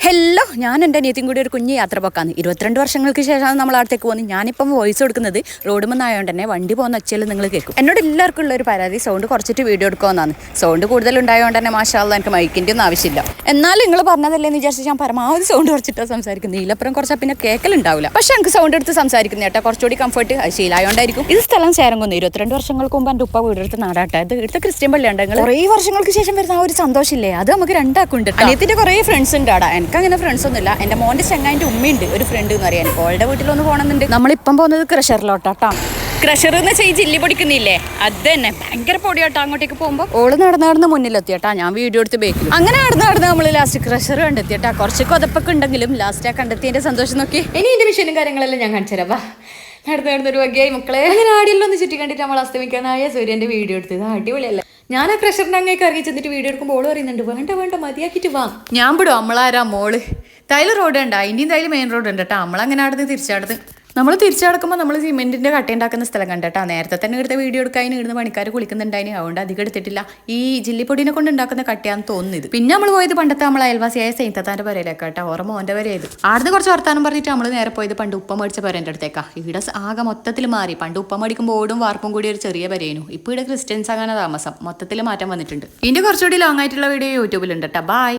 Hello, ഞാൻ എൻ്റെ അനിയത്തിയും കൂടി ഒരു കുഞ്ഞ് യാത്ര പോക്കാന്ന് 22 വർഷങ്ങൾക്ക് ശേഷമാണ് നമ്മൾ അടുത്തേക്ക് പോകുന്നത്. ഞാനിപ്പം വോയിസ് കൊടുക്കുന്നത് റോഡ് മന്നായതുകൊണ്ട് തന്നെ വണ്ടി പോകുന്ന ഒച്ചയിൽ നിങ്ങൾ കേൾക്കും. എന്നോട് എല്ലാവർക്കും ഉള്ള ഒരു പരാതി സൗണ്ട് കുറച്ചിട്ട് വീഡിയോ എടുക്കുമെന്നാണ്. സൗണ്ട് കൂടുതൽ ഉണ്ടായതുകൊണ്ട് തന്നെ മാഷാഅല്ലാഹ് എനിക്ക് മൈക്കിൻ്റെ ഒന്നും ആവശ്യമില്ല. എന്നാലും നിങ്ങൾ പറഞ്ഞതല്ലേന്ന് വിചാരിച്ച് ഞാൻ പരമാവധി സൗണ്ട് കുറച്ചിട്ടാണ് സംസാരിക്കുന്നത്. ഇതിലപ്പുറം കുറച്ചാൽ പിന്നെ കേൾക്കലുണ്ടാവില്ല. പക്ഷെ എനിക്ക് സൗണ്ട് എടുത്ത് സംസാരിക്കുന്ന കേട്ടോ കുറച്ചുകൂടി കംഫർട്ട് ശീലമായോണ്ടായിരിക്കും. ഇത് സ്ഥലം ചേരങ്കുന്ന് 22 വർഷങ്ങൾക്ക് മുമ്പ് എൻ്റെ ഉപ്പ വീടെടുത്ത് നാടാട്ടെ. ഇത് ഇവിടുത്തെ ക്രിസ്ത്യൻ പള്ളിയുണ്ട്. കുറേ വർഷങ്ങൾക്ക് ശേഷം വരുന്ന ആ ഒരു സന്തോഷമില്ലേ, അത് നമുക്ക് രണ്ടാക്കുണ്ട്. അനിയത്തിൻ്റെ കുറേ ഫ്രണ്ട്സ് ഉണ്ട് അവിടെ. അങ്ങനെ ഫ്രണ്ട്സ് ഒന്നുമില്ല. എൻ്റെ മോൻ്റെ ചങ്ങാൻ്റെ ഉമ്മയുണ്ട് ഒരു ഫ്രണ്ട് എന്ന് പറയാൻ. ഓളുടെ വീട്ടിലൊന്ന് പോകണമെന്നുണ്ട്. നമ്മളിപ്പം പോകുന്നത് ക്രഷറിലോട്ടാ. ക്രഷർ എന്ന് വെച്ചാൽ ഈ ജില്ലി പൊടിക്കുന്നില്ലേ, അത് തന്നെ ഭയങ്കര പൊടിയാട്ടോ. അങ്ങോട്ടേക്ക് പോകുമ്പോൾ ഓള് നടന്ന് മുന്നിലെത്തിയട്ടാ. ഞാൻ വീഡിയോ എടുത്ത് ബേക്കും. അങ്ങനെ നടന്ന് നമ്മൾ ലാസ്റ്റ് ക്രഷർ കണ്ടെത്തിയട്ടാ. കുറച്ച് കൊതപ്പൊക്കെ ഉണ്ടെങ്കിലും ലാസ്റ്റ് ആ കണ്ടെത്തിയതിൻ്റെ സന്തോഷം നോക്കി. ഇനി ഇതിൻ്റെ വിഷയം കാര്യങ്ങളെല്ലാം ഞാൻ കാണിച്ചു തരാം. നടന്നൊരു വകയായി മക്കളെ. അങ്ങനെ ആടിയെല്ലാം ഒന്ന് ചുറ്റി കണ്ടിട്ട് നമ്മൾ അസ്തമിക്കാനായ സൂര്യൻ്റെ വീഡിയോ എടുത്തത് അടിപൊളിയല്ലേ. ഞാൻ ആ ക്രഷറിൻ്റെ അങ്ങേക്ക് ഇറങ്ങി ചെന്നിട്ട് വീഡിയോ എടുക്കുമ്പോൾ ഓള് പറയുന്നുണ്ട് വേണ്ട മതിയാക്കിയിട്ട് വാ. ഞാൻ വിടും നമ്മളാരാ മോള്. തൈല് റോഡ് ഉണ്ട്, അതിൻ്റെയും തൈല് മെയിൻ റോഡ് ഉണ്ട് കേട്ടോ. നമ്മളങ്ങനെ നടന്ന് തിരിച്ചടന്ന് നമ്മൾ തിരിച്ചടക്കുമ്പോൾ നമ്മൾ സിമെൻറ്റിൻ്റെ കട്ട ഉണ്ടാക്കുന്ന സ്ഥലം കണ്ടേട്ടാ. നേരത്തെ തന്നെ എടുത്ത വീഡിയോ എടുക്കാൻ ഇടുന്ന പണിക്കാർ കുളിക്കുന്നുണ്ടായിന്, അതുകൊണ്ട് അധികം എടുത്തിട്ടില്ല. ഈ ജില്ലിപ്പൊടിനെ കൊണ്ട് ഉണ്ടാക്കുന്ന കട്ടയാന്ന് തോന്നുന്നത്. പിന്നെ നമ്മൾ പോയത് പണ്ടത്തെ നമ്മൾ അയൽവാസിയായ സൈത്തത്താൻ്റെ വരയിലേക്കാ കേട്ടോ. ഓർമ്മ മോൻ്റെ വരയത്. ആടുന്ന് കുറച്ച് വർത്താനം പറഞ്ഞിട്ട് നമ്മൾ നേരെ പോയത് പണ്ട് ഉപ്പ മേടിച്ച പേരൻ്റെ അടുത്തേക്കാ. ഇവിടെ ആകെ മൊത്തത്തിൽ മാറി. പണ്ട് ഉപ്പ മേടിക്കുമ്പോൾ ഓടും വാർപ്പും കൂടി ഒരു ചെറിയ വരയേനു. ഇപ്പോൾ ഇവിടെ ക്രിസ്ത്യൻസ് അങ്ങനെ താമസം. മൊത്തത്തിൽ മാറ്റം വന്നിട്ടുണ്ട്. ഇതിൻ്റെ കുറച്ചുകൂടി ലോങ് ആയിട്ടുള്ള വീഡിയോ യൂട്യൂബിലുണ്ട് കേട്ടോ. ബൈ.